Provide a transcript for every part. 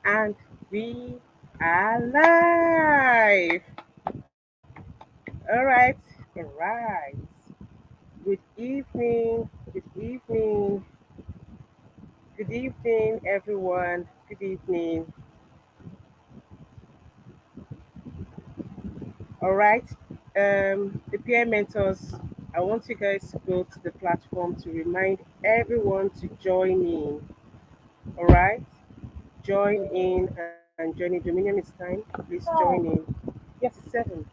And we are live. All right, all right. Good evening, good evening, good evening, everyone. Good evening. All right. The peer mentors, I want you guys to go to the platform to remind everyone to join in. All right. Join in and join in. Dominion is time. Please join in. Yes, it's 7.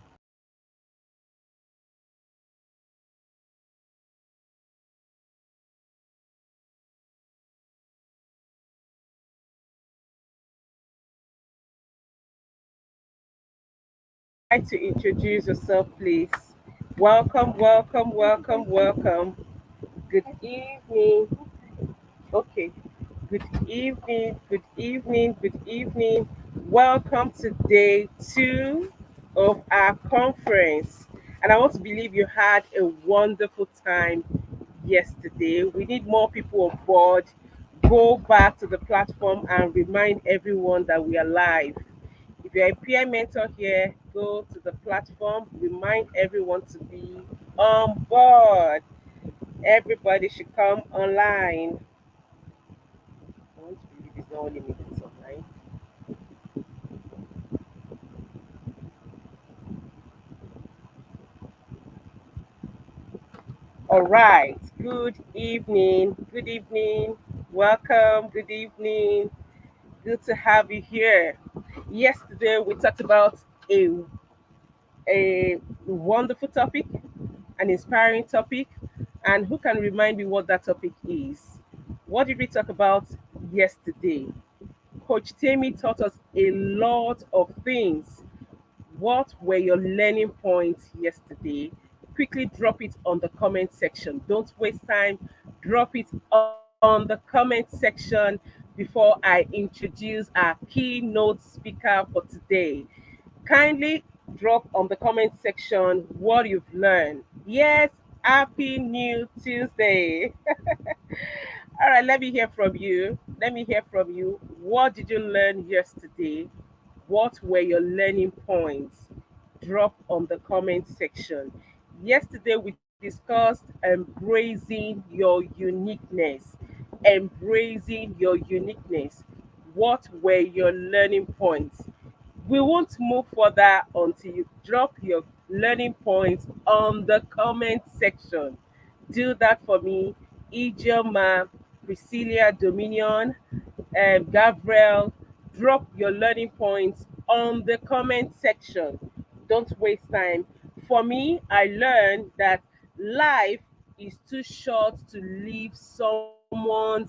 Like to introduce yourself, please. Welcome, welcome, welcome, welcome. Good evening. Okay. Good evening, good evening, good evening. Welcome to day 2 of our conference. And I want to believe you had a wonderful time yesterday. We need more people on board. Go back to the platform and remind everyone that we are live. If you're a peer mentor here, go to the platform, remind everyone to be on board. Everybody should come online. I want to believe it's not only me that's online. All right. Good evening. Good evening. Welcome. Good evening. Good to have you here. Yesterday we talked about a a wonderful topic, an inspiring topic. And who can remind me what that topic is? What did we talk about yesterday? Coach Tammy taught us a lot of things. What were your learning points yesterday? Quickly drop it on the comment section. Don't waste time. Drop it on the comment section before I introduce our keynote speaker for today. Kindly drop on the comment section what you've learned. Yes, happy new Tuesday. All right, let me hear from you. Let me hear from you. What did you learn yesterday? What were your learning points? Drop on the comment section. Yesterday, we discussed embracing your uniqueness. Embracing your uniqueness. What were your learning points? We won't move further until you drop your learning points on the comment section. Do that for me. Ijoma, Priscilla, Dominion, Gabriel, drop your learning points on the comment section. Don't waste time. For me, I learned that life is too short to live someone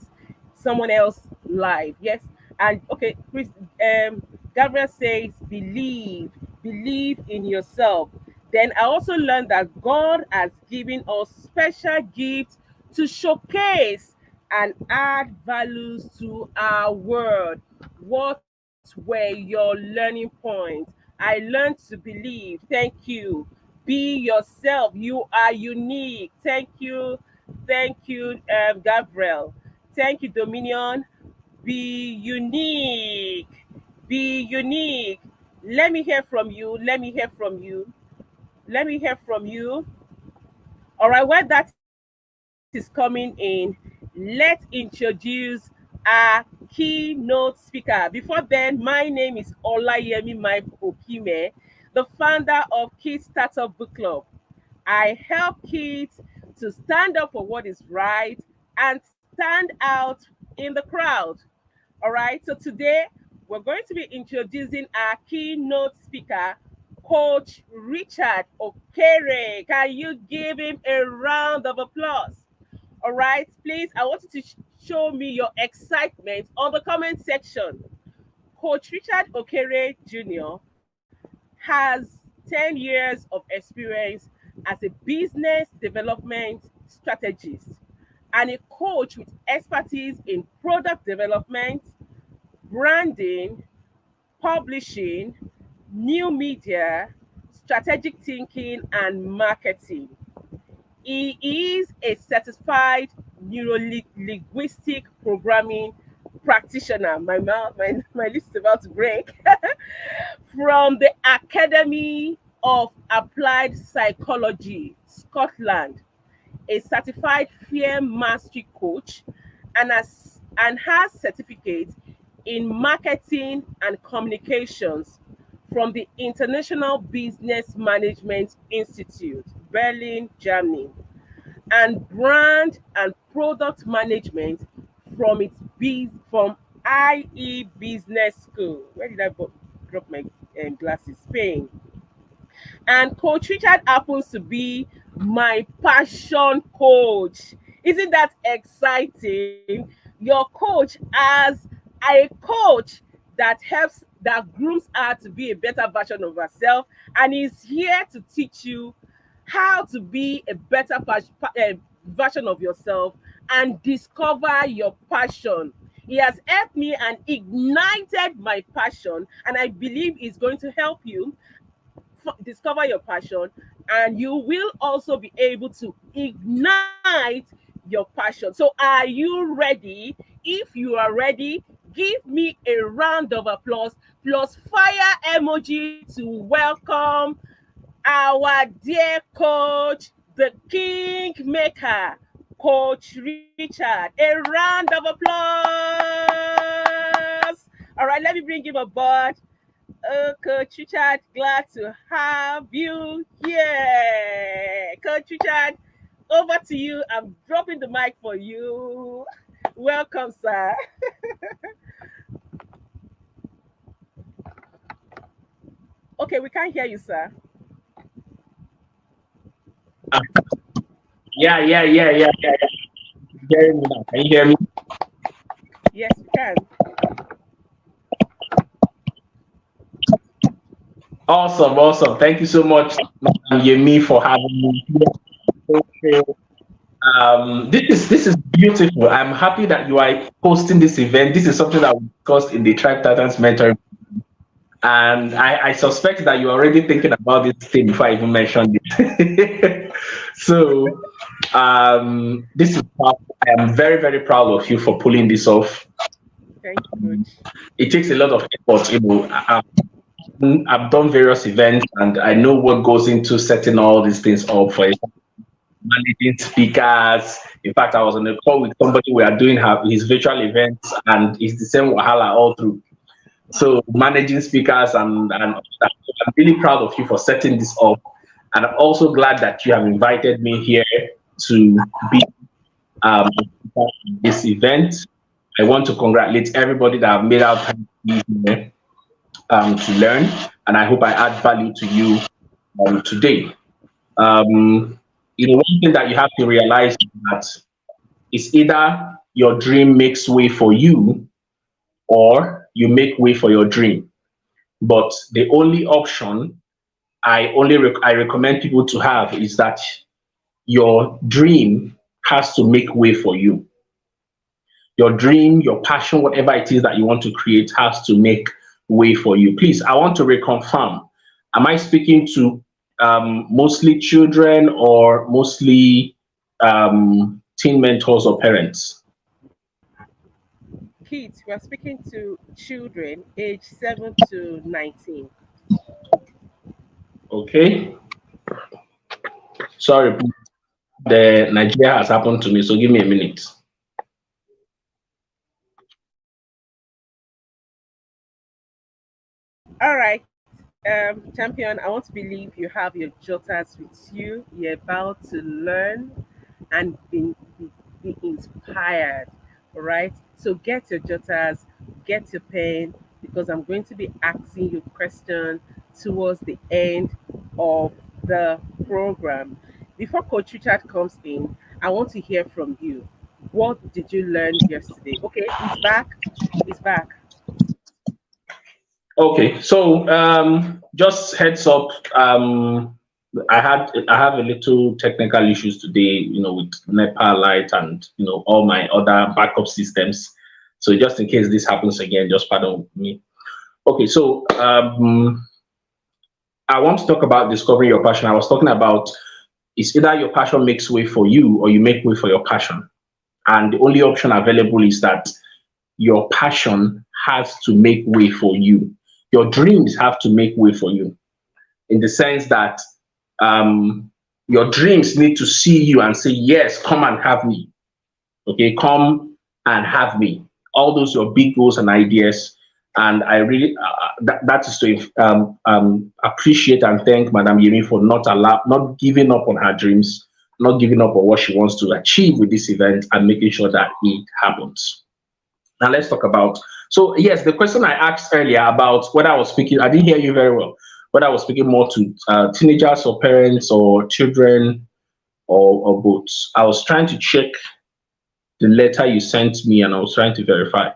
else life. Yes. And okay, Gabriel says believe in yourself. Then I also learned that God has given us special gifts to showcase and add values to our world. What were your learning points? I learned to believe. Thank you. Be yourself. You are unique. Thank you, Gabriel. Thank you, Dominion. Be unique. Be unique. Let me hear from you. Let me hear from you. Let me hear from you. All right, while that is coming in, let's introduce our keynote speaker. Before then, my name is Olayemi Mike-Okhimhe, the founder of Kids Startup Book Club. I help kids to stand up for what is right and stand out in the crowd. All right, so today we're going to be introducing our keynote speaker, Coach Richard Okere. Can you give him a round of applause? All right, please, I want you to show me your excitement on the comment section. Coach Richard Okere Jr. has 10 years of experience as a business development strategist and a coach with expertise in product development, branding, publishing, new media, strategic thinking, and marketing. He is a certified neuro-linguistic programming practitioner. My list is about to break. From the Academy of Applied Psychology, Scotland, a certified fear mastery coach, and has certificates in marketing and communications from the International Business Management Institute, Berlin, Germany, and brand and product management from IE Business School. Where did I drop my glasses? Spain. And Coach Richard happens to be my passion coach. Isn't that exciting? Your coach as a coach that grooms her to be a better version of herself and is here to teach you how to be a better version of yourself and discover your passion. He has helped me and ignited my passion, and I believe is going to help you discover your passion, and you will also be able to ignite your passion. So are you ready? If you are ready, give me a round of applause plus fire emoji to welcome our dear coach, the king maker, Coach Richard. A round of applause. All right, let me bring him aboard. Coach Richard, glad to have you here. Coach Richard, over to you. I'm dropping the mic for you. Welcome, sir. Okay, we can't hear you, sir. Yeah. Hearing me now? Can you hear me? Yes, we can. Awesome. Thank you so much, Yemi, for having me here. This is beautiful. I'm happy that you are hosting this event. This is something that we discussed in the Tribe Titans mentoring, and I suspect that you're already thinking about this thing before I even mentioned it. So, this is I am very proud of you for pulling this off. Thank you, Coach. It takes a lot of effort, I've done various events and I know what goes into setting all these things up for it. Managing speakers. In fact, I was on a call with somebody. We are doing his virtual events, and it's the same wahala all through. So managing speakers and I'm really proud of you for setting this up, and I'm also glad that you have invited me here to be in this event. I want to congratulate everybody that have made out time to be here to learn, and I hope I add value to you today. One thing that you have to realize is that it's either your dream makes way for you or you make way for your dream. But the only option I recommend people to have is that your dream has to make way for you. Your dream, your passion, whatever it is that you want to create has to make way for you. Please, I want to reconfirm. Am I speaking to mostly children or mostly teen mentors or parents? Kids, we are speaking to children age 7 to 19. Okay. Sorry, the Nigeria has happened to me, so give me a minute. All right, champion, I want to believe you have your jotters with you. You're about to learn and be inspired. All right, so get your jotters, get your pen, because I'm going to be asking you questions towards the end of the program. Before Coach Richard comes in, I want to hear from you. What did you learn yesterday? Okay, he's back. He's back. Okay, so just heads up. I have a little technical issues today, with NEPA light and all my other backup systems. So just in case this happens again, just pardon me. Okay, so I want to talk about discovering your passion. I was talking about it's either your passion makes way for you or you make way for your passion, and the only option available is that your passion has to make way for you. Your dreams have to make way for you, in the sense that um, your dreams need to see you and say, yes, come and have me. Okay, come and have me. All those your big goals and ideas. And I really, that is to appreciate and thank Madam Yemi for not giving up on her dreams, not giving up on what she wants to achieve with this event, and making sure that it happens. Now let's talk about. So yes, the question I asked earlier about whether I was speaking, I didn't hear you very well. Whether I was speaking more to teenagers or parents or children, or both. I was trying to check the letter you sent me, and I was trying to verify.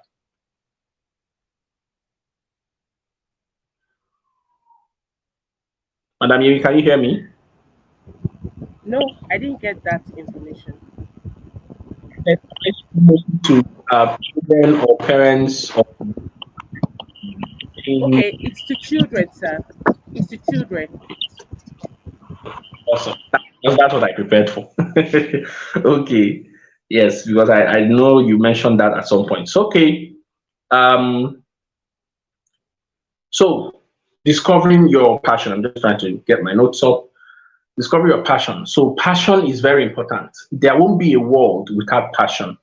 Madam Yemi, can you hear me? No, I didn't get that information. To children or parents or Okay, it's to children, sir. It's to children. awesome. That's what I prepared for. Okay. Yes, because I know you mentioned that at some point. So, okay. Um, so discovering your passion. I'm just trying to get my notes up. Discover your passion. So passion is very important. There won't be a world without passion.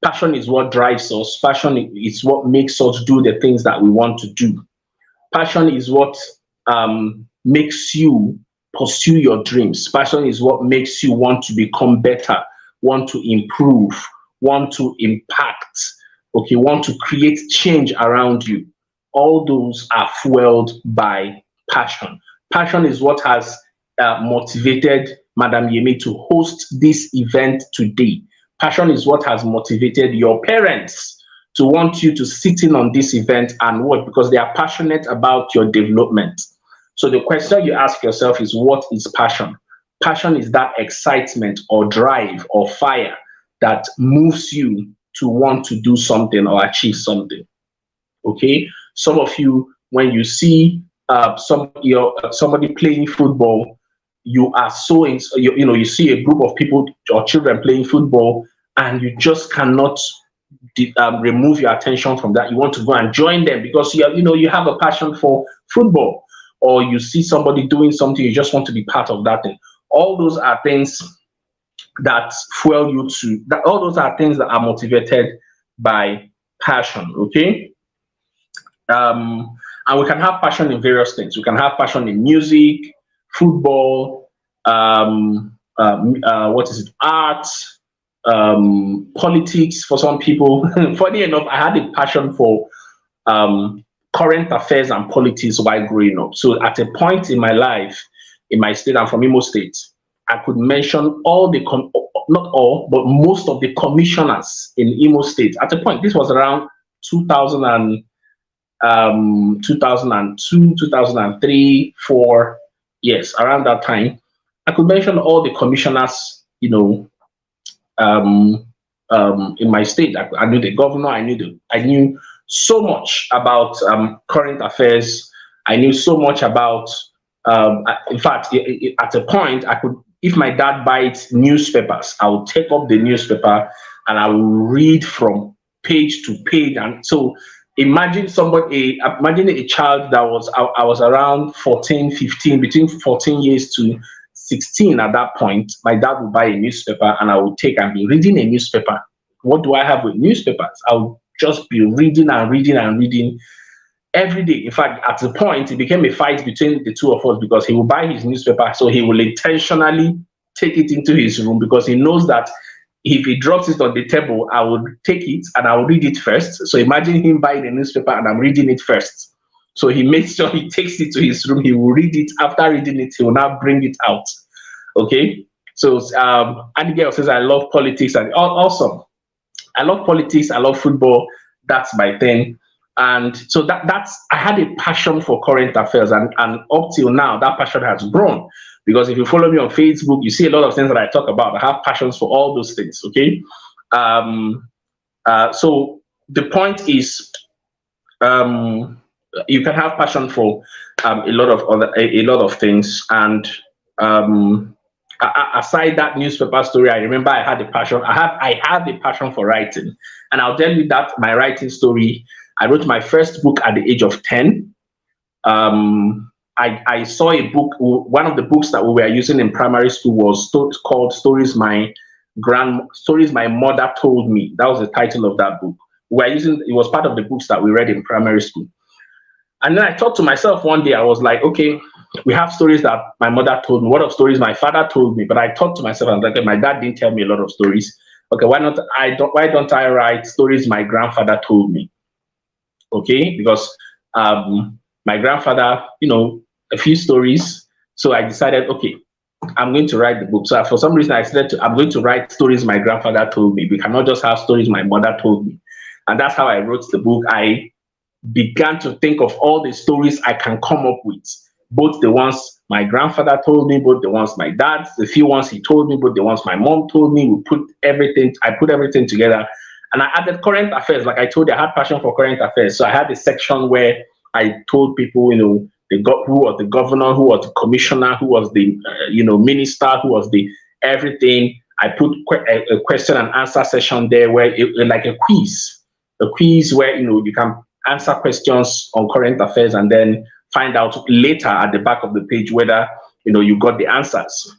Passion is what drives us. Passion is what makes us do the things that we want to do. Passion is what makes you pursue your dreams. Passion is what makes you want to become better, want to improve, want to impact, okay, want to create change around you. All those are fueled by passion. Passion is what has motivated Madam Yemi to host this event today. Passion is what has motivated your parents to want you to sit in on this event and what, because they are passionate about your development. So the question you ask yourself is, what is passion? Passion is that excitement or drive or fire that moves you to want to do something or achieve something. Okay, some of you, when you see somebody playing football, you are so you see a group of people or children playing football, and you just cannot remove your attention from that. You want to go and join them because you have a passion for football, or you see somebody doing something, you just want to be part of that thing. All those are things that fuel you to that. All those are things that are motivated by passion. Okay. And we can have passion in various things. We can have passion in music, football, what is it, art, politics for some people. Funny enough, I had a passion for current affairs and politics while growing up. So at a point in my life, in my state, I'm from Imo State, I could mention all the, not all, but most of the commissioners in Imo State. At a point, this was around 2000 2002, 2003, 4, yes, around that time. I could mention all the commissioners, in my state. I knew the governor. I knew so much about current affairs. I knew so much about. In fact, at a point, I could, if my dad buys newspapers, I would take up the newspaper and I will read from page to page. And so, imagine a child that I was around 14, 15, between 14 years to 16 at that point. My dad would buy a newspaper and I would take and be reading a newspaper. What do I have with newspapers? I would just be reading and reading and reading every day. In fact, at the point, it became a fight between the two of us because he will buy his newspaper, so he will intentionally take it into his room because he knows that if he drops it on the table, I would take it and I will read it first. So imagine him buying a newspaper and I'm reading it first. So he makes sure he takes it to his room. He will read it. After reading it, he will now bring it out. Okay. So Andy Girl says, I love politics, and awesome. I love politics. I love football. That's my thing. And so that's I had a passion for current affairs, and up till now that passion has grown, because if you follow me on Facebook, you see a lot of things that I talk about. I have passions for all those things. Okay. So the point is, you can have passion for a lot of things, and Aside that newspaper story, I remember I had a passion. I have a passion for writing, and I'll tell you that my writing story. I wrote my first book at the age of 10. I saw a book. One of the books that we were using in primary school was called Stories My Mother Told Me. That was the title of that book. We were using it was part of the books that we read in primary school. And then I thought to myself one day, I was like, okay, we have stories that my mother told me. What of stories my father told me? But I thought to myself, I was like, okay, my dad didn't tell me a lot of stories. Okay, why don't I write stories my grandfather told me? Okay, because my grandfather, a few stories. So I decided, okay, I'm going to write the book. So for some reason, I'm going to write stories my grandfather told me. We cannot just have stories my mother told me. And that's how I wrote the book. I began to think of all the stories I can come up with, both the ones my grandfather told me, both the ones my dad, the few ones he told me, both the ones my mom told me. I put everything together, and I added current affairs. Like I told you, I had passion for current affairs, so I had a section where I told people, who was the governor, who was the commissioner, who was the minister, who was the everything. I put a question and answer session there where like a quiz where you can answer questions on current affairs and then find out later at the back of the page whether you got the answers.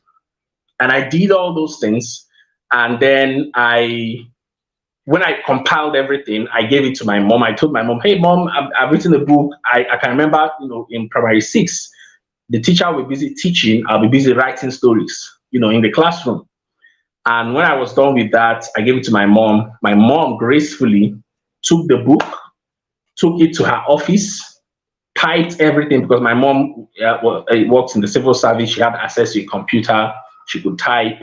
And I did all those things, and then when I compiled everything, I gave it to my mom. I told my mom, "Hey, mom, I've written a book." I can remember, in primary six, the teacher will be busy teaching. I'll be busy writing stories, in the classroom. And when I was done with that, I gave it to my mom. My mom gracefully took the book, took it to her office, typed everything because my mom works in the civil service. She had access to a computer. She could type.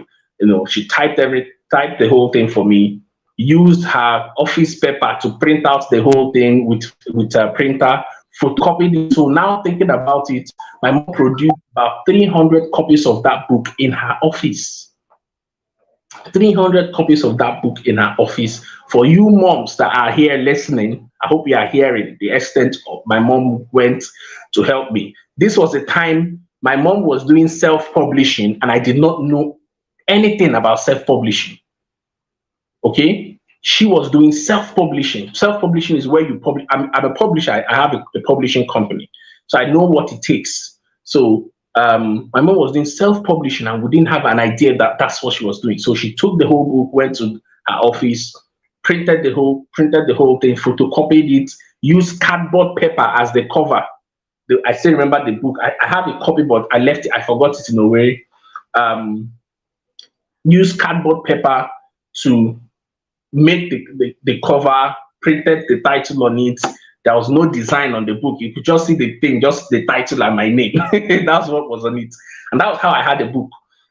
She typed the whole thing for me. Used her office paper to print out the whole thing with a printer. Photocopied it. So now thinking about it, my mom produced about 300 copies of that book in her office. 300 copies of that book in her office. For you moms that are here listening, I hope you are hearing the extent of my mom went to help me. This was the time my mom was doing self-publishing, and I did not know anything about self-publishing. Okay, she was doing self-publishing. Self-publishing is where you publish. I'm a publisher. I have a publishing company, so I know what it takes. So my mom was doing self-publishing, and we didn't have an idea that that's what she was doing. So she took the whole book, went to her office, printed the whole thing, photocopied it, used cardboard paper as the cover. I still remember the book. I have a copy, but I left it. I forgot it in a way. Used cardboard paper to make the cover, printed the title on it. There was no design on the book. You could just see the thing, just the title and my name. That's what was on it. And that was how I had the book.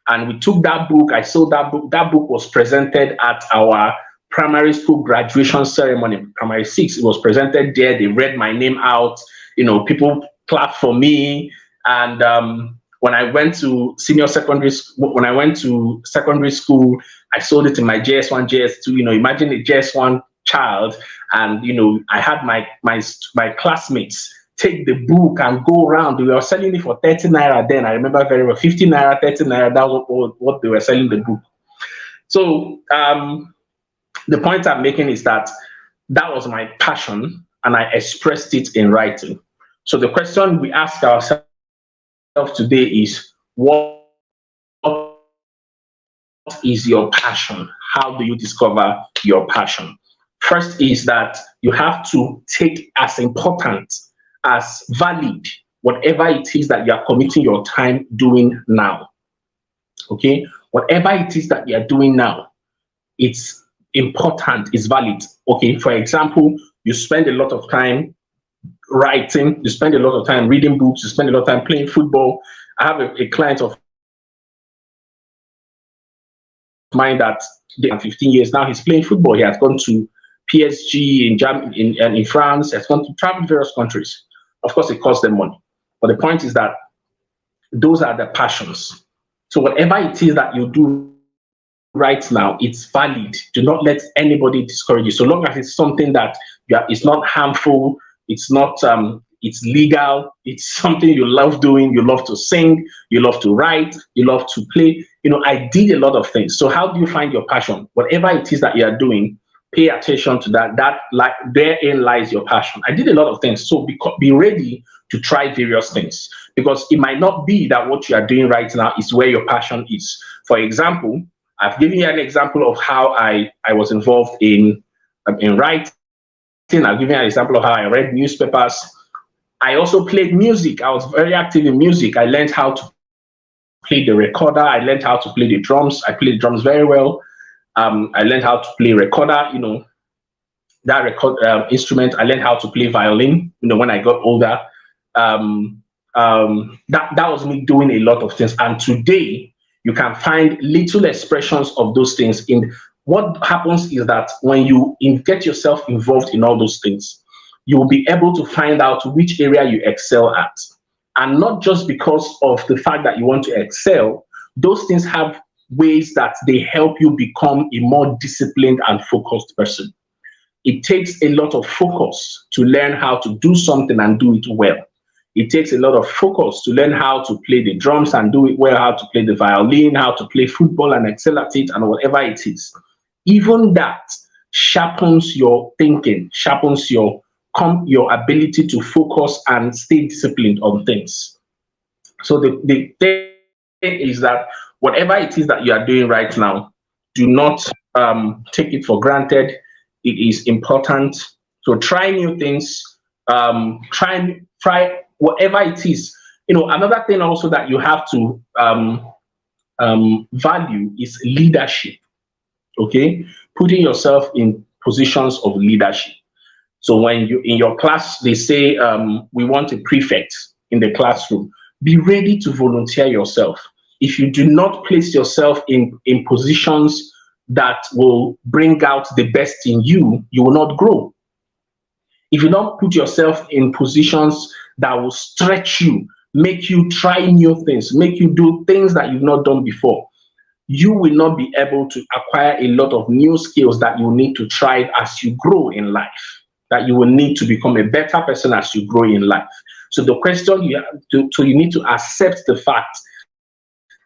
And we took that book, I sold that book. That book was presented at our primary school graduation ceremony, primary six. It was presented there. They read my name out. People clapped for me. And when I went to secondary school, I sold it in my JS1, JS2. Imagine a JS1 child, and I had my classmates take the book and go around. They were selling it for 30 naira then. I remember very well, 50 naira, 30 naira. That was what they were selling the book. So the point I'm making is that was my passion, and I expressed it in writing. So the question we ask ourselves today is, what is your passion? How do you discover your passion? First is that you have to take as important, as valid, whatever it is that you are committing your time doing now. Okay? Whatever it is that you are doing now, it's important, it's valid. Okay, for example, you spend a lot of time writing, you spend a lot of time reading books, you spend a lot of time playing football. I have a client of mine that 15 years now, he's playing football. He has gone to PSG in France, he has gone to travel various countries. Of course, it costs them money. But the point is that those are the passions. So whatever it is that you do right now, it's valid. Do not let anybody discourage you. So long as it's something that it's not harmful, it's not it's legal, it's something you love doing, you love to sing, you love to write, you love to play. I did a lot of things. So how do you find your passion? Whatever it is that you are doing, pay attention to that. That, like, therein lies your passion. I did a lot of things. So be ready to try various things, because it might not be that what you are doing right now is where your passion is. For example, I've given you an example of how I was involved in writing. I've given you an example of how I read newspapers. I also played music. I was very active in music. I learned how to play the recorder. I learned how to play the drums. I played the drums very well. I learned how to play recorder, that record instrument. I learned how to play violin, when I got older. That was me doing a lot of things. And today, you can find little expressions of those things. In what happens is that when you get yourself involved in all those things, you will be able to find out which area you excel at. And not just because of the fact that you want to excel, those things have ways that they help you become a more disciplined and focused person. It takes a lot of focus to learn how to do something and do it well. It takes a lot of focus to learn how to play the drums and do it well, how to play the violin, how to play football and excel at it, and whatever it is. Even that sharpens your thinking, sharpens your ability to focus and stay disciplined on things. So the thing is that whatever it is that you are doing right now, do not take it for granted. It is important. So try new things. Try whatever it is. Another thing also that you have to value is leadership. Okay, putting yourself in positions of leadership. So when you in your class, they say we want a prefect in the classroom, be ready to volunteer yourself. If you do not place yourself in positions that will bring out the best in you, you will not grow. If you don't put yourself in positions that will stretch you, make you try new things, make you do things that you've not done before, you will not be able to acquire a lot of new skills that you need to thrive as you grow in life, that you will need to become a better person as you grow in life. So the question you need to accept the fact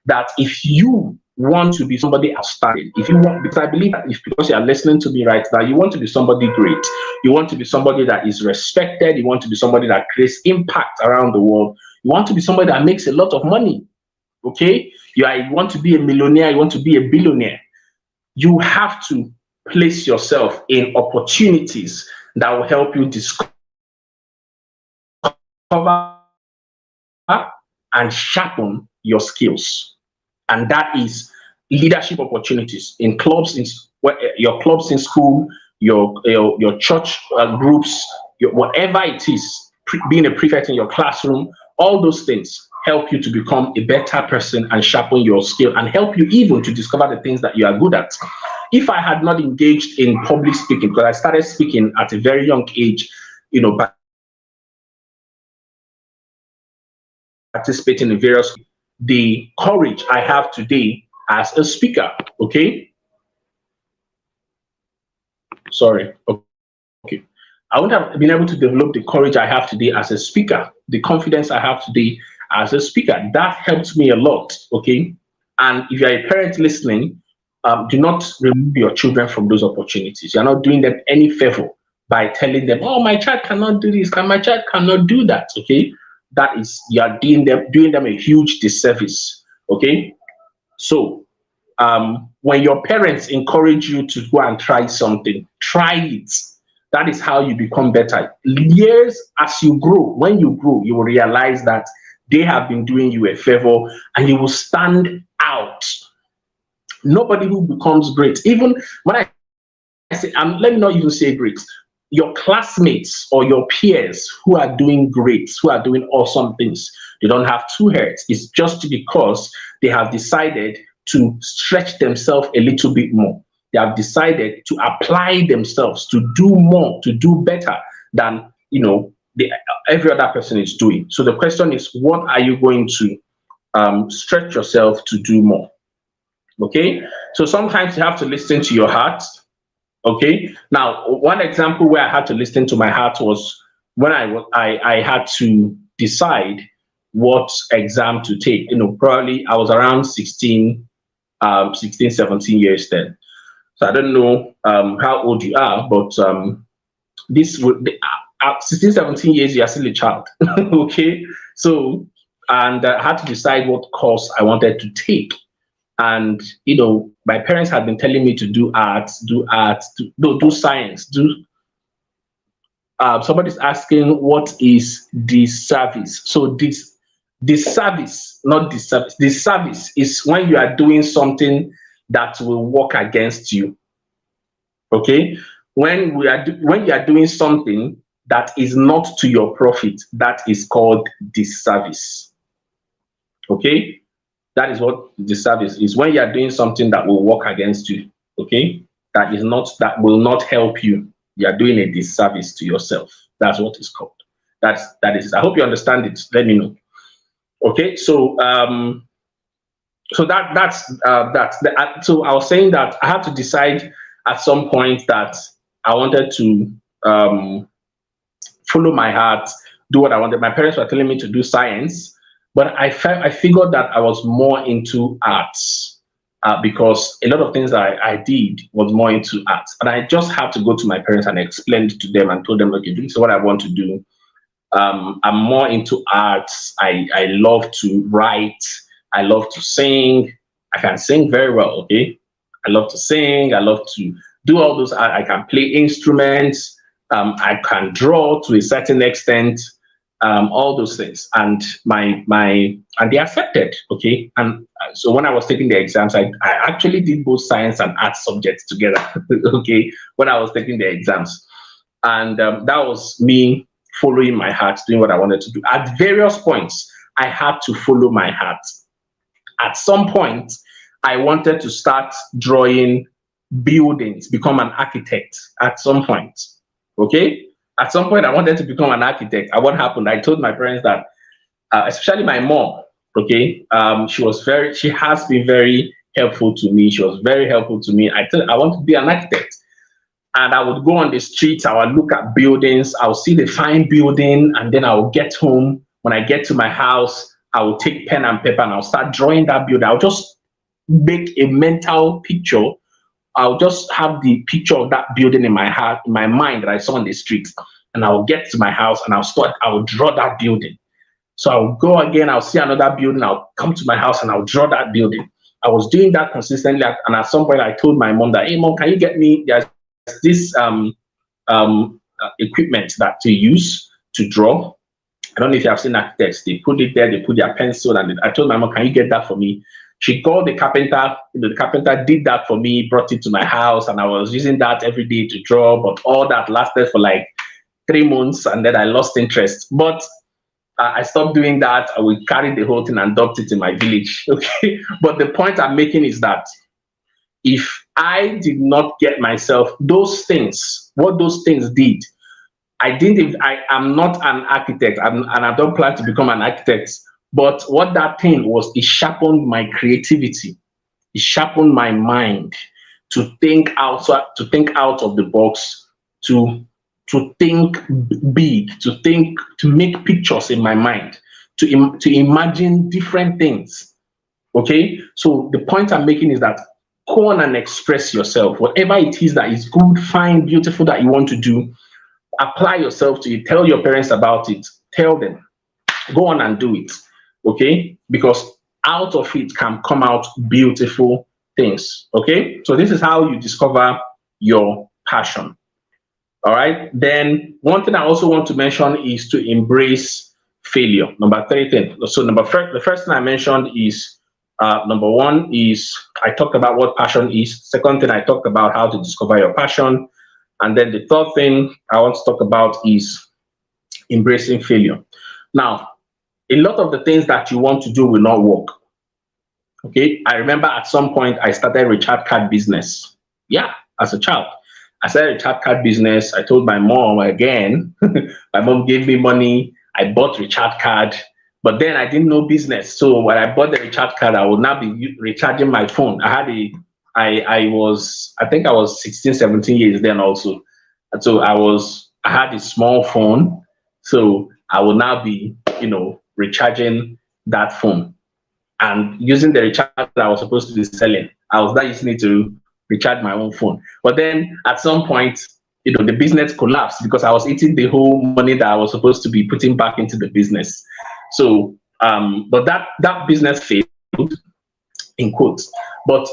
that if you want to be somebody outstanding, if you want, because I believe that because you are listening to me right now, you want to be somebody great, you want to be somebody that is respected, you want to be somebody that creates impact around the world, you want to be somebody that makes a lot of money, okay? You want to be a millionaire, you want to be a billionaire, you have to place yourself in opportunities that will help you discover and sharpen your skills. And that is leadership opportunities in clubs, your clubs in school, your church groups, whatever it is, being a prefect in your classroom, all those things help you to become a better person and sharpen your skill and help you even to discover the things that you are good at. If I had not engaged in public speaking, because I started speaking at a very young age, participating in various, the courage I have today as a speaker, okay? Sorry, okay. I wouldn't have been able to develop the courage I have today as a speaker, the confidence I have today as a speaker. That helped me a lot, okay? And if you're a parent listening, do not remove your children from those opportunities. You're not doing them any favor by telling them, oh, my child cannot do this, and my child cannot do that, okay? That is, you are doing them a huge disservice, okay? So when your parents encourage you to go and try something, try it. That is how you become better. Years as you grow, when you grow, you will realize that they have been doing you a favor and you will stand out. Nobody who becomes great, even when I say, let me not even say great, your classmates or your peers who are doing great, who are doing awesome things, they don't have two heads. It's just because they have decided to stretch themselves a little bit more. They have decided to apply themselves to do more, to do better than every other person is doing. So the question is, what are you going to stretch yourself to do more? Okay, so sometimes you have to listen to your heart. Okay, now one example where I had to listen to my heart was when I had to decide what exam to take. Probably I was around 16, 16, 17 years then. So I don't know how old you are, but this would 16, 17 years, you are still a child. Okay. So, and I had to decide what course I wanted to take. And my parents had been telling me to do arts, do science, do somebody's asking what is the service. So this service, not the service. The service is when you are doing something that will work against you. Okay, when you are doing something that is not to your profit, that is called disservice. Okay, that is what disservice is. When you are doing something that will work against you. Okay, that will not help you. You are doing a disservice to yourself. That's what it's called. That is. I hope you understand it. Let me know. Okay, so so I was saying that I had to decide at some point that I wanted to um, follow my heart, do what I wanted. My parents were telling me to do science, but I figured that I was more into arts because a lot of things that I did was more into arts, and I just had to go to my parents and explain it to them and told them, okay, this is what I want to do. I'm more into arts. I love to write. I love to sing. I can sing very well. Okay, I love to sing. I love to do all those. I can play instruments. I can draw to a certain extent. All those things, and and they accepted. Okay, and so when I was taking the exams, I actually did both science and art subjects together. Okay, when I was taking the exams, and that was me following my heart, doing what I wanted to do. At various points, I had to follow my heart. At some point, I wanted to start drawing buildings, become an architect at some point. Okay? At some point, I wanted to become an architect. And what happened? I told my parents that, especially my mom, okay, she has been very helpful to me. She was very helpful to me. I told her I want to be an architect. And I would go on the streets, I would look at buildings, I'll see the fine building, and then I'll get home. When I get to my house, I will take pen and paper and I'll start drawing that building. I'll just make a mental picture. I'll just have the picture of that building in my heart, in my mind that I saw on the streets. And I'll get to my house and I'll draw that building. So I'll go again, I'll see another building, I'll come to my house and I'll draw that building. I was doing that consistently, and at some point I told my mom that, hey mom, can you get me, there's this equipment that to use to draw. I don't know if you have seen architects. They put it there, they put their pencil, and I told my mom, can you get that for me? She called the carpenter. The carpenter did that for me, brought it to my house, and I was using that every day to draw. But all that lasted for like 3 months, and then I lost interest. But I stopped doing that. I would carry the whole thing and dumped it in my village. Okay. But the point I'm making is that if I did not get myself those things, what those things did, I am not an architect, and I don't plan to become an architect. But what that thing was, it sharpened my creativity, it sharpened my mind to think out of the box, to think big, to make pictures in my mind, to imagine different things. Okay, so the point I'm making is that go on and express yourself. Whatever it is that is good, fine, beautiful that you want to do, apply yourself to it. Tell your parents about it. Tell them. Go on and do it. Okay? Because out of it can come out beautiful things. Okay? So this is how you discover your passion. All right? Then one thing I also want to mention is to embrace failure. Number 3 thing. So the first thing I mentioned is number 1 is I talked about what passion is. Second thing, I talked about how to discover your passion. And then the third thing I want to talk about is embracing failure. Now, a lot of the things that you want to do will not work. Okay, I remember at some point I started a recharge card business. Yeah, as a child, I started a recharge card business. I told my mom again. My mom gave me money. I bought recharge card, but then I didn't know business. So when I bought the recharge card, I would now be recharging my phone. I think I was 16, 17 years then also. And so I had a small phone, So I will now be, recharging that phone and using the recharge that I was supposed to be selling. I was not using it to recharge my own phone. But then at some point, the business collapsed because I was eating the whole money that I was supposed to be putting back into the business. So, but that business failed in quotes. But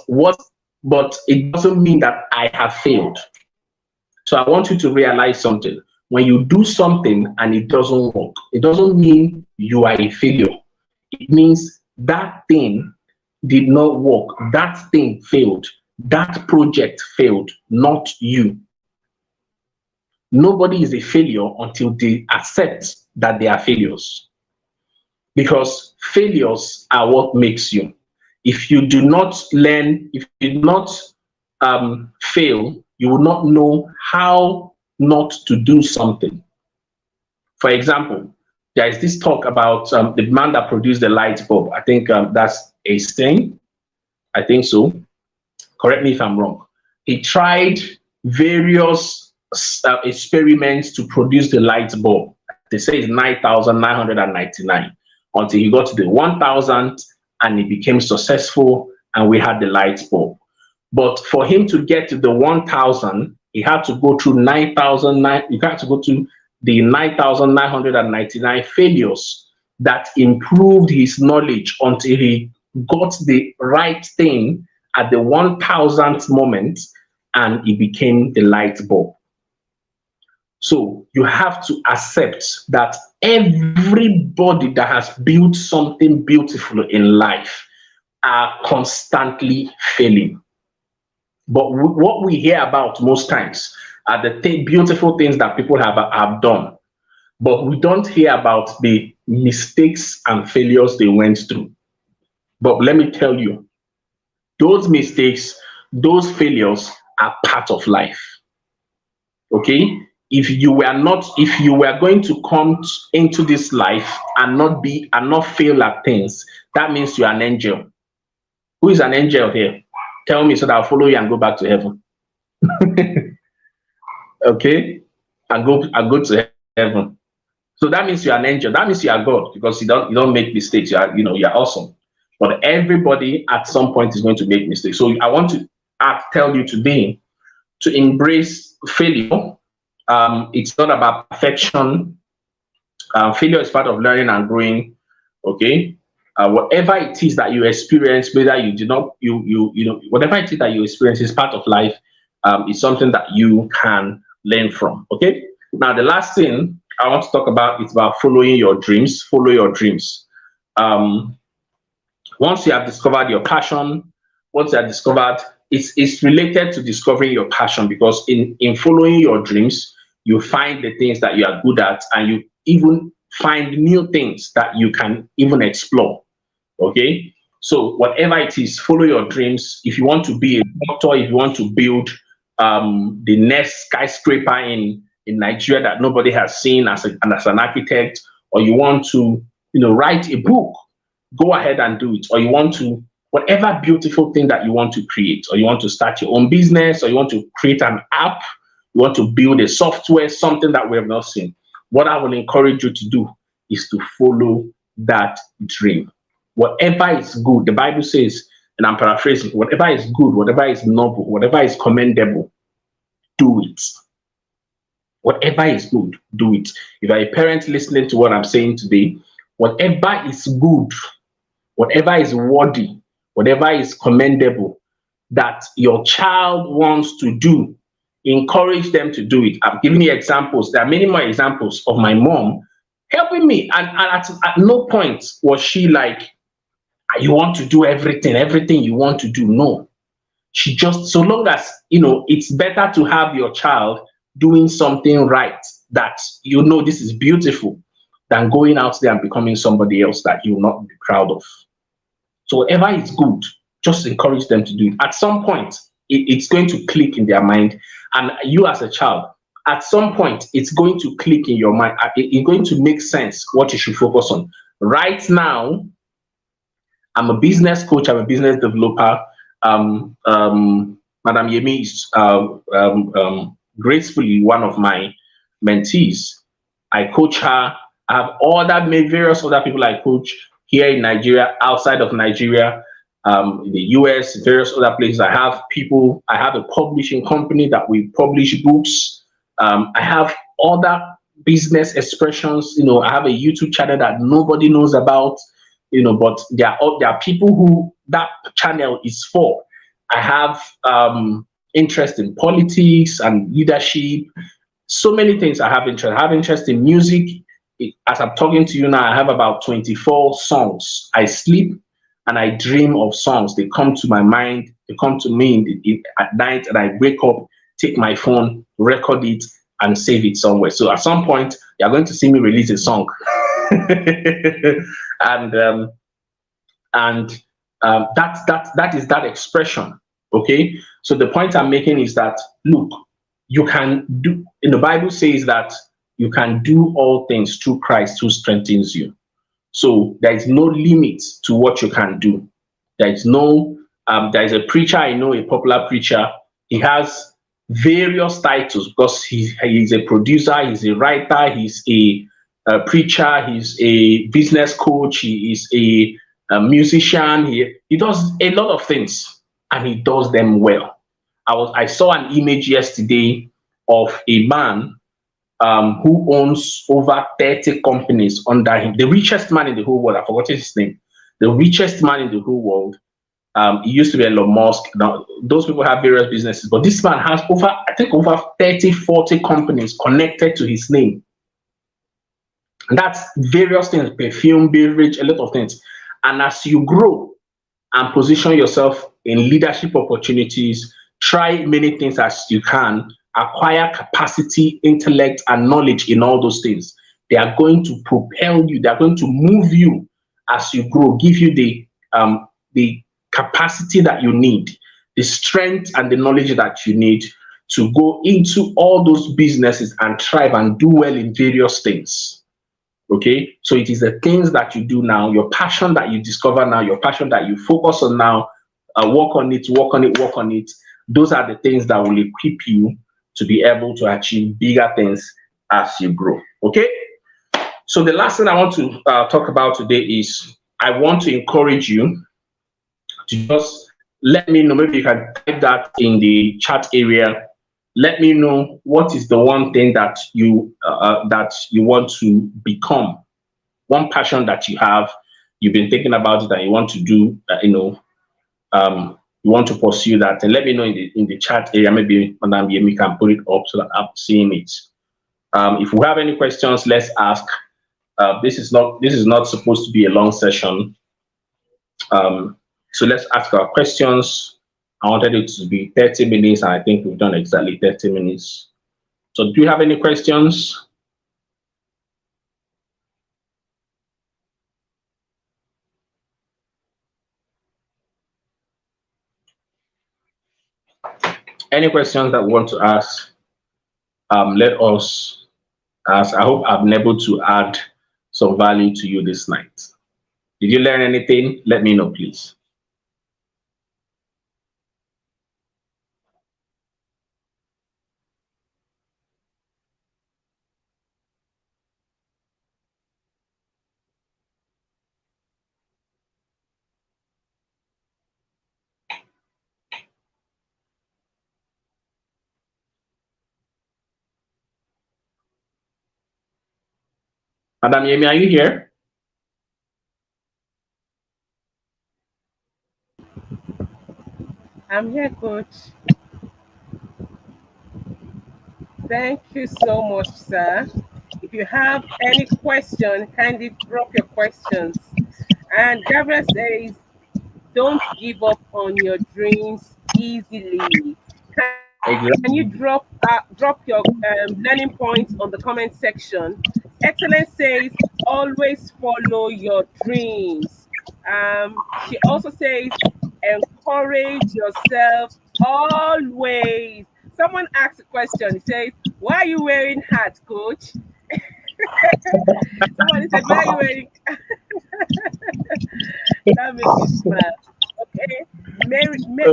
it doesn't mean that I have failed. So I want you to realize something. When you do something and it doesn't work, it doesn't mean you are a failure. It means that thing did not work. That thing failed. That project failed, not you. Nobody is a failure until they accept that they are failures. Because failures are what makes you. If you do not learn, if you do not fail, you will not know how not to do something. For example, there is this talk about the man that produced the light bulb. I think that's Einstein. I think so. Correct me if I'm wrong. He tried various experiments to produce the light bulb. They say it's 9,999 until he got to the 1,000th and he became successful and we had the light bulb. But for him to get to the 1,000, he had to go through 9,009. You had to go to the 9,999 failures that improved his knowledge until he got the right thing at the 1,000th moment and it became the light bulb. So you have to accept that everybody that has built something beautiful in life are constantly failing. But what we hear about most times are the beautiful things that people have done. But we don't hear about the mistakes and failures they went through. But let me tell you, those mistakes, those failures are part of life. Okay? If you were going to come into this life and not fail at things, that means you're an angel. Who is an angel here? Tell me so that I'll follow you and go back to heaven. Okay? I go to heaven. So that means you're an angel. That means you are God because you don't make mistakes. You're awesome. But everybody at some point is going to make mistakes. So I want to tell you today to embrace failure. It's not about perfection. Failure is part of learning and growing. Okay, whatever it is that you experience, whether you do not, whatever it is that you experience is part of life. It's something that you can learn from. Okay. Now the last thing I want to talk about is about following your dreams. Follow your dreams. Once you have discovered your passion, once you have discovered, it's related to discovering your passion because in following your dreams, you find the things that you are good at and you even find new things that you can even explore. Okay. So whatever it is, follow your dreams. If you want to be a doctor, if you want to build the next skyscraper in Nigeria that nobody has seen as an architect, or you want to, write a book, go ahead and do it. Or you want to, whatever beautiful thing that you want to create, or you want to start your own business, or you want to create an app, you want to build a software, something that we have not seen. What I will encourage you to do is to follow that dream. Whatever is good, the Bible says, and I'm paraphrasing, whatever is good, whatever is noble, whatever is commendable, do it. Whatever is good, do it. If you're a parent listening to what I'm saying today, whatever is good, whatever is worthy, whatever is commendable that your child wants to do, encourage them to do it. I'm giving you examples. There are many more examples of my mom helping me. And at no point was she like, you want to do everything you want to do. No. She just, so long as, it's better to have your child doing something right that this is beautiful than going out there and becoming somebody else that you will not be proud of. So whatever is good, just encourage them to do it. At some point, it's going to click in their mind. And you as a child, at some point, it's going to click in your mind. It's going to make sense what you should focus on. Right now, I'm a business coach. I'm a business developer. Madam Yemi is gracefully one of my mentees. I coach her. I have various other people I coach here in Nigeria, outside of Nigeria, in the US, various other places. I have people. I have a publishing company that we publish books. I have other business expressions. I have a YouTube channel that nobody knows about. But there are people who that channel is for. I have interest in politics and leadership, so many things. I have interest in music. As I'm talking to you now, I have about 24 songs. I sleep and I dream of songs. They come to my mind, they come to me at night, and I wake up, take my phone, record it, and save it somewhere. So at some point, you're going to see me release a song. and that is that expression. Okay. So the point I'm making is that, look, you can do, in the Bible says that you can do all things through Christ who strengthens you. So there is no limit to what you can do. There is a preacher I know, a popular preacher. He has various titles because he's a producer, he's a writer, he's a preacher, he's a business coach, he is a musician. He does a lot of things and he does them well. I saw an image yesterday of a man who owns over 30 companies under him. The richest man in the whole world. I forgot his name. The richest man in the whole world. He used to be Elon Musk. Now, those people have various businesses, but this man has over 30, 40 companies connected to his name. And that's various things, perfume, beverage, a lot of things. And as you grow and position yourself in leadership opportunities, try many things as you can, acquire capacity, intellect, and knowledge in all those things. They are going to propel you, they are going to move you as you grow, give you the capacity that you need, the strength and the knowledge that you need to go into all those businesses and thrive and do well in various things. Okay, so it is the things that you do now, your passion that you discover now, your passion that you focus on now, work on it, work on it, work on it. Those are the things that will equip you to be able to achieve bigger things as you grow. Okay, so the last thing I want to talk about today is I want to encourage you to just let me know. Maybe you can type that in the chat area. Let me know what is the one thing that you want to become, one passion that you have, you've been thinking about it and you want to do. You want to pursue that, and let me know in the chat area. Maybe Madam Yemi can put it up so that I'm seeing it. If we have any questions, let's ask. This is not supposed to be a long session. So let's ask our questions. I wanted it to be 30 minutes, and I think we've done exactly 30 minutes. So do you have any questions? Any questions that we want to ask? Let us ask. I hope I've been able to add some value to you this night. Did you learn anything? Let me know, please. Madam Yemi, are you here? I'm here, coach. Thank you so much, sir. If you have any question, kindly drop your questions. And Gabriel says, don't give up on your dreams easily. Can you Exactly. drop your learning points on the comment section? Excellence says, always follow your dreams. She also says, encourage yourself always. Someone asked a question. He says, why are you wearing hat, coach? Somebody said, why are you wearing? That makes me smile. Okay.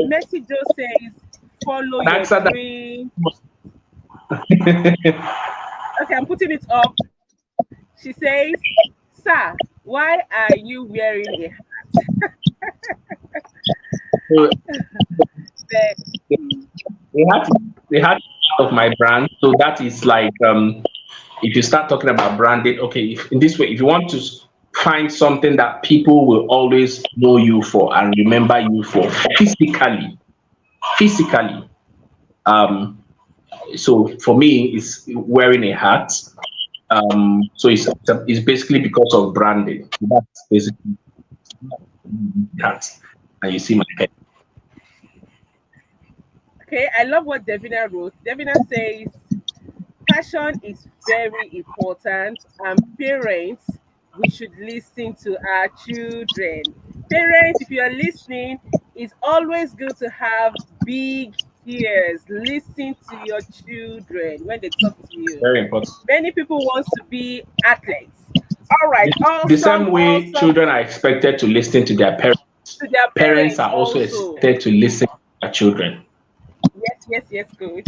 Mercy Joe says, follow your Answer dreams. Okay, I'm putting it up. She says, "Sir, why are you wearing a hat?" So Then, they had to, they had part of my brand. So that is like if you start talking about branding, okay, if, in this way, if you want to find something that people will always know you for and remember you for physically, um, so for me, it's wearing a hat. So it's basically because of branding. That's basically hat, and you see my head. okay, I love what Devina wrote. Devina says, passion is very important, and parents, we should listen to our children. Parents, if you are listening, it's always good to have big ears. Listen to your children when they talk to you. Very important. Many people want to be athletes. All right, The same awesome, way awesome. children are expected to listen to their parents, To their parents parents are also also. expected to listen to their children. Yes, yes, yes, coach.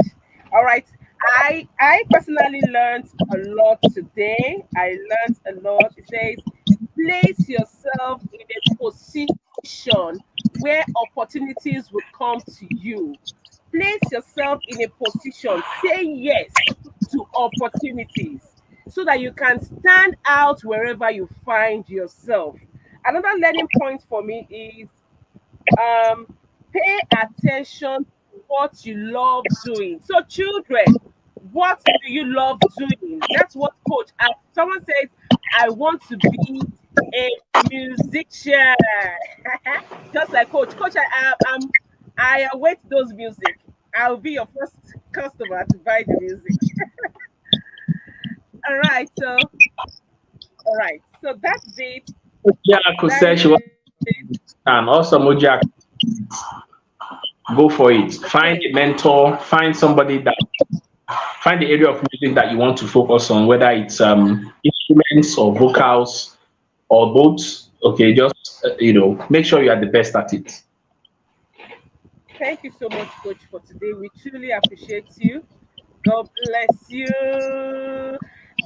All right. I personally learned a lot today. I learned a lot. It says, place yourself in a position where opportunities will come to you. Place yourself in a position. Say yes to opportunities so that you can stand out wherever you find yourself. Another learning point for me is um pay attention to what you love doing. So children, what do you love doing? That's what coach asked. Someone says, I want to be a musician. Just like coach, I await those music. I'll be your first customer to buy the music. All right, so all right, so that's it. Mojiako That said is she wants it. and also Mojiako, go for it. Find Okay. a mentor, find somebody that find the area of music that you want to focus on, whether it's instruments or vocals or both. Okay, just make sure you are the best at it. Thank you so much, Coach, for today. We truly appreciate you. God bless you.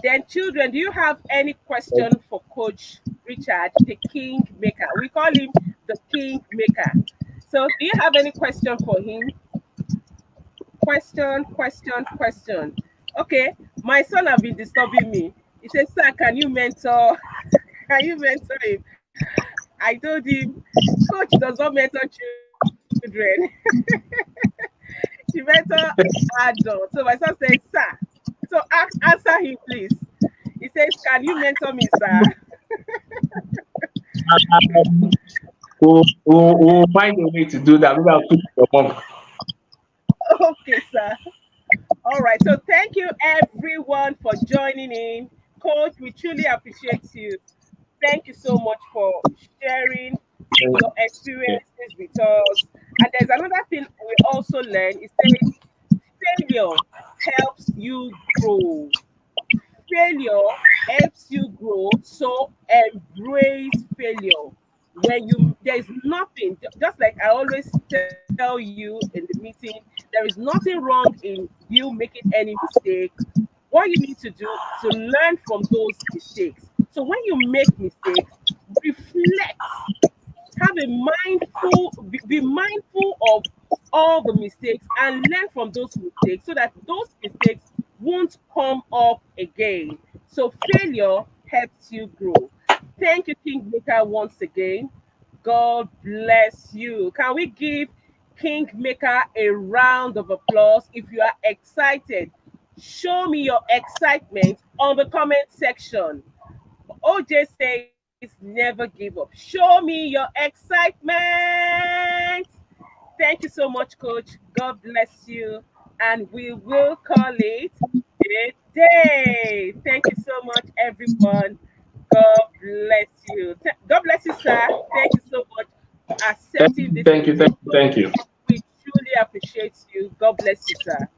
Then, children, do you have any question for Coach Richard, the King Maker? We call him the King Maker. So, do you have any question for him? Question, question, question. Okay, my son have been disturbing me. He says, "Sir, can you mentor? Can you mentor him?" I told him, "Coach does not mentor children. She mentor adults." So my son says, "Sir." So answer him, please. He says, "Can you mentor me, sir?" Um, we'll find a way to do that. Maybe I'll put your mom. Okay, sir. All right. So thank you, everyone, for joining in. Coach, we truly appreciate you. Thank you so much for sharing your experiences with us. And there's another thing we also learn. It says failure helps you grow. Failure helps you grow, so embrace failure. When you There's nothing, just like I always tell you in the meeting, there is nothing wrong in you making any mistake. What you need to do to learn from those mistakes. So when you make mistakes, reflect, have a be mindful of all the mistakes and learn from those mistakes so that those mistakes won't come up again. So failure helps you grow. Thank you, Kingmaker, once again. God bless you. Can we give Kingmaker a round of applause? If you are excited, show me your excitement on the comment section. OJ says, never give up. Show me your excitement. Thank you so much, Coach. God bless you. And we will call it a day. Thank you so much, everyone. God bless you. God bless you, sir. Thank you so much for accepting this Thank you, thank invitation. you, thank you. We truly appreciate you. God bless you, sir.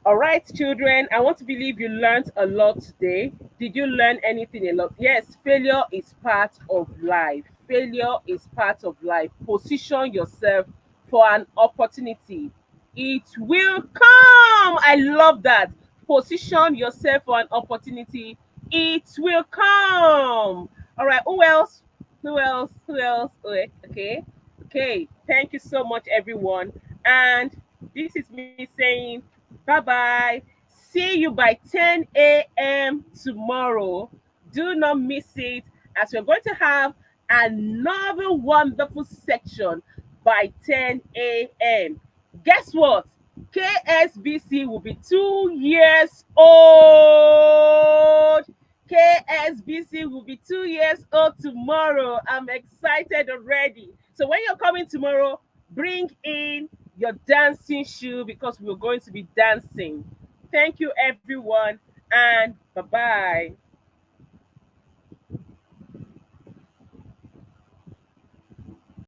All right, children, I want to believe you learned a lot today. Did you learn anything a lot? Yes, failure is part of life. Failure is part of life. Position yourself for an opportunity. It will come. I love that. Position yourself for an opportunity. It will come. All right. Who else? Who else? Who else? Okay. Okay. Okay. Thank you so much, everyone. And this is me saying bye bye. See you by 10 a.m. tomorrow. Do not miss it, as we're going to have another wonderful section by 10 a.m. Guess what? KSBC will be 2 years old. KSBC will be 2 years old tomorrow. I'm excited already. So when you're coming tomorrow, bring in your dancing shoe because we're going to be dancing. Thank you, everyone, and bye bye.